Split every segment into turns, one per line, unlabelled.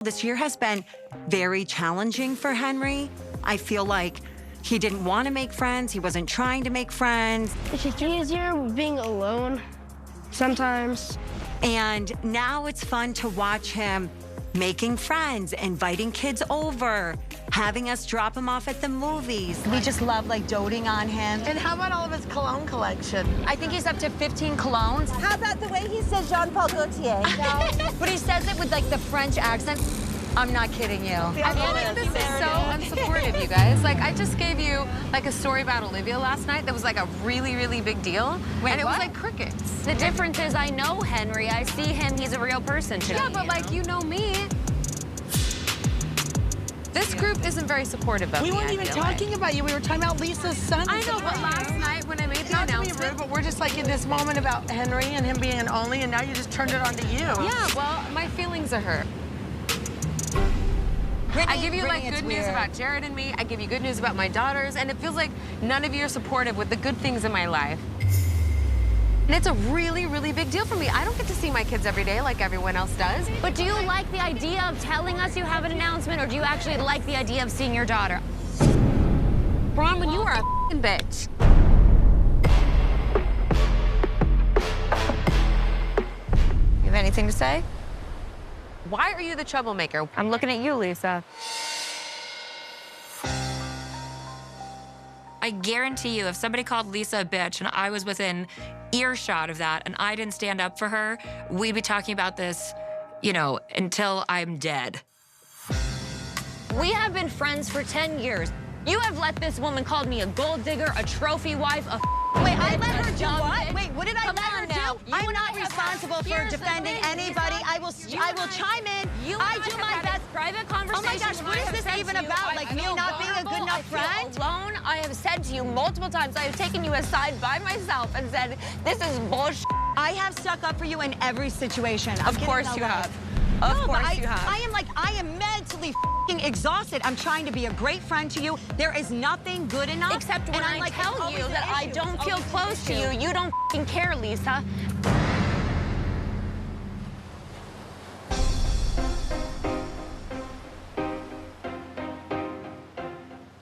This year has been very challenging for Henry. I feel like he didn't want to make friends. He wasn't trying to make friends.
It's just easier being alone sometimes.
And now it's fun to watch him making friends, inviting kids over, having us drop him off at the movies. We just love like doting on him.
And how about all of his cologne collection?
I think he's up to 15 colognes.
How about the way he says Jean-Paul Gaultier?
But he says it with like the French accent. I'm not kidding you.
I feel like this is so unsupportive, you guys. Like, I just gave you like a story about Olivia last night that was like a really, really big deal.
Wait,
and it
what?
was like crickets.
The difference is I know Henry. I see him. He's a real person to me.
Yeah, but like, you know me. This group isn't very supportive of me.
We weren't even talking about you. We were talking about Lisa's son.
I know, but last night when I made the
Not to be
announcement.
rude, but we're just like in this moment about Henry and him being an only, and now you just turned it on to you.
Yeah, well, my feelings are hurt. I give you like good news about Jared and me. I give you good news about my daughters, and it feels like none of you are supportive with the good things in my life. And it's a really, really big deal for me. I don't get to see my kids every day like everyone else does.
But do you like the idea of telling us you have an announcement, or do you actually like the idea of seeing your daughter?
Bronwyn, you are a f***ing bitch. You have anything to say? Why are you the troublemaker?
I'm looking at you, Lisa.
I guarantee you, if somebody called Lisa a bitch and I was within earshot of that and I didn't stand up for her, we'd be talking about this, you know, until I'm dead.
We have been friends for 10 years. You have let this woman call me a gold digger, a trophy wife, a
Wait, I let her do
dumb
what?
bitch.
Wait, what did I
Come
let her
on
do?
now. You
I'm
and
not
I have
responsible for
here's the
defending
thing,
anybody.
Lisa.
I will chime in. I do my best.
Private
Oh
conversation.
my gosh, what is this even about? Like me not being a good enough friend?
Alone, I have said to you multiple times, I have taken you aside by myself and said, this is bullshit.
I have stuck up for you in every situation.
Of course you have.
Of
course
but
you have.
I am mentally exhausted. I'm trying to be a great friend to you. There is nothing good enough.
Except when
and
I tell you that I don't feel close to you, you don't care, Lisa.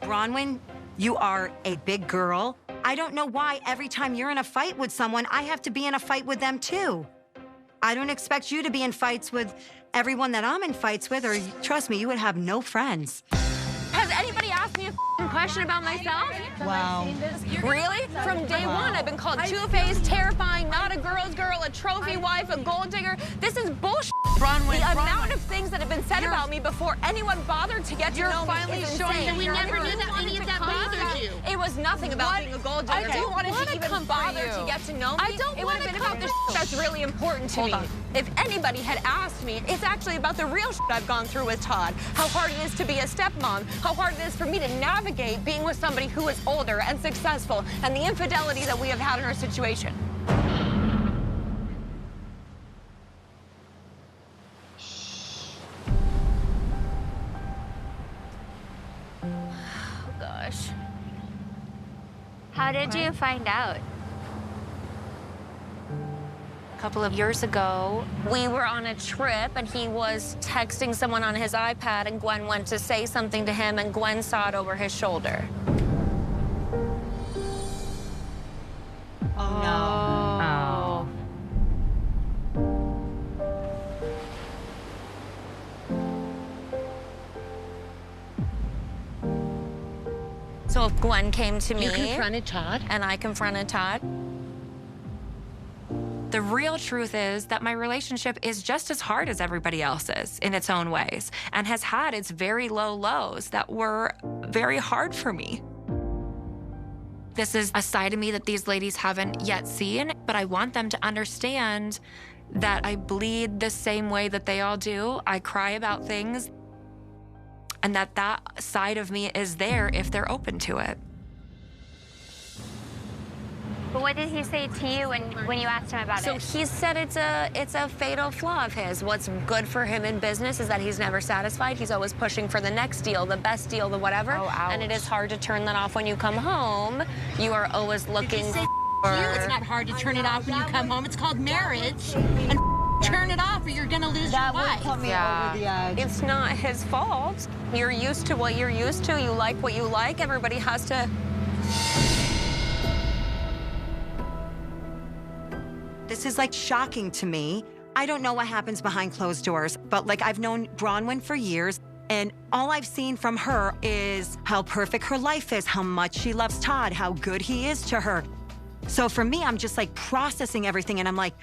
Bronwyn, you are a big girl. I don't know why every time you're in a fight with someone, I have to be in a fight with them too. I don't expect you to be in fights with everyone that I'm in fights with, or trust me, you would have no friends.
Has anybody asked me a question about myself?
Wow.
Really? From day one, I've been called two-faced, terrifying, not a girl's girl, a trophy wife, a gold digger. This is bullshit.
Bronwyn,
The amount of things that have been said about me before anyone bothered to get to know me
finally
is
showing
insane.
that we never knew that any of that bothered you.
It was nothing about being a gold digger. If you wanted to even bother to get to know me, it would have been about the shit that's really important to me. If anybody had asked me, it's actually about the real shit I've gone through with Todd. How hard it is to be a stepmom. How hard it is for me to navigate being with somebody who is older and successful, and the infidelity that we have had in our situation. Oh, gosh.
How did you find out?
A couple of years ago, we were on a trip, and he was texting someone on his iPad, and Gwen went to say something to him, and Gwen saw it over his shoulder.
Oh, no.
So if Gwen came to me...
You confronted Todd?
And I confronted Todd.
The real truth is that my relationship is just as hard as everybody else's in its own ways, and has had its very low lows that were very hard for me. This is a side of me that these ladies haven't yet seen, but I want them to understand that I bleed the same way that they all do. I cry about things, and that side of me is there if they're open to it.
But what did he say to you when you asked him about
So
it?
he said it's a fatal flaw of his. What's good for him in business is that he's never satisfied. He's always pushing for the next deal, the best deal, the whatever.
Oh, ouch.
And it is hard to turn that off when you come home. You are always looking for...
It's not hard to turn it off when you come home. It's called marriage. And Turn it off or you're gonna lose
That
your
would
wife.
put me over the edge.
It's not his fault. You're used to what you're used to. You like what you like. Everybody has to.
This is like shocking to me. I don't know what happens behind closed doors, but like I've known Bronwyn for years, and all I've seen from her is how perfect her life is, how much she loves Todd, how good he is to her. So for me, I'm just like processing everything, and I'm like,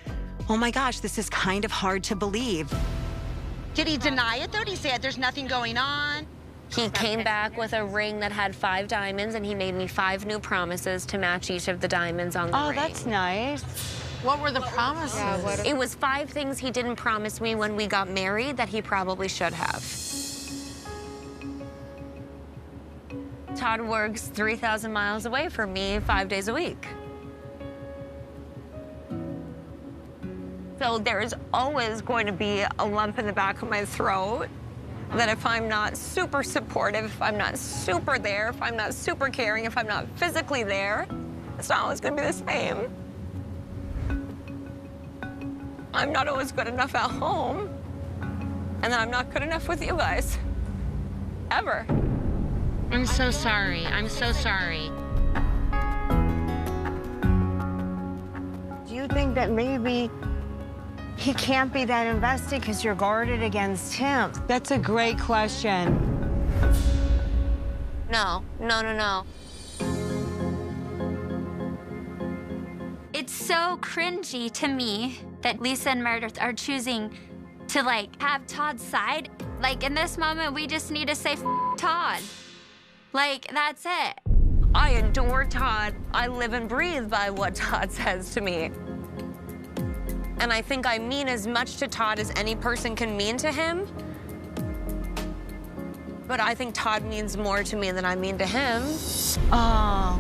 oh my gosh, this is kind of hard to believe.
Did he deny it though? Did he say there's nothing going on?
He came back with a ring that had 5 diamonds, and he made me 5 new promises to match each of the diamonds on the ring.
Oh, that's nice.
What were the promises?
It was 5 things he didn't promise me when we got married that he probably should have. Todd works 3,000 miles away from me 5 days a week. So there's always going to be a lump in the back of my throat that if I'm not super supportive, if I'm not super there, if I'm not super caring, if I'm not physically there, it's not always going to be the same. I'm not always good enough at home, and then I'm not good enough with you guys. Ever.
I'm so sorry. I'm so sorry.
Do you think that maybe he can't be that invested because you're guarded against him?
That's a great question.
No.
It's so cringy to me that Lisa and Meredith are choosing to, like, have Todd's side. Like, in this moment, we just need to say, F Todd. Like, that's it.
I adore Todd. I live and breathe by what Todd says to me. And I think I mean as much to Todd as any person can mean to him. But I think Todd means more to me than I mean to him.
Oh.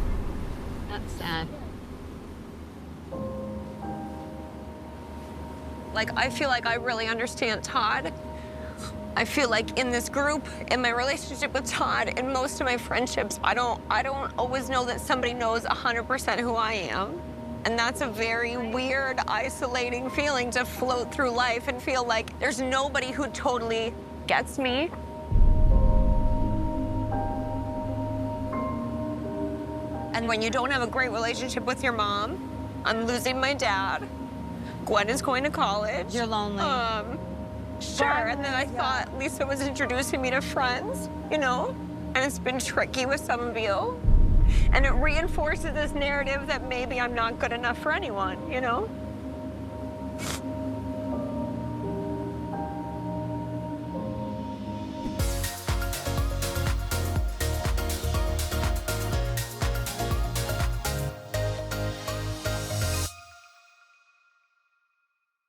That's sad.
Like, I feel like I really understand Todd. I feel like in this group, in my relationship with Todd, in most of my friendships, I don't always know that somebody knows 100% who I am. And that's a very weird, isolating feeling to float through life and feel like there's nobody who totally gets me. And when you don't have a great relationship with your mom, I'm losing my dad. Gwen is going to college.
You're lonely.
Sure, and then I thought Lisa was introducing me to friends, you know? And it's been tricky with some of you. And it reinforces this narrative that maybe I'm not good enough for anyone, you know?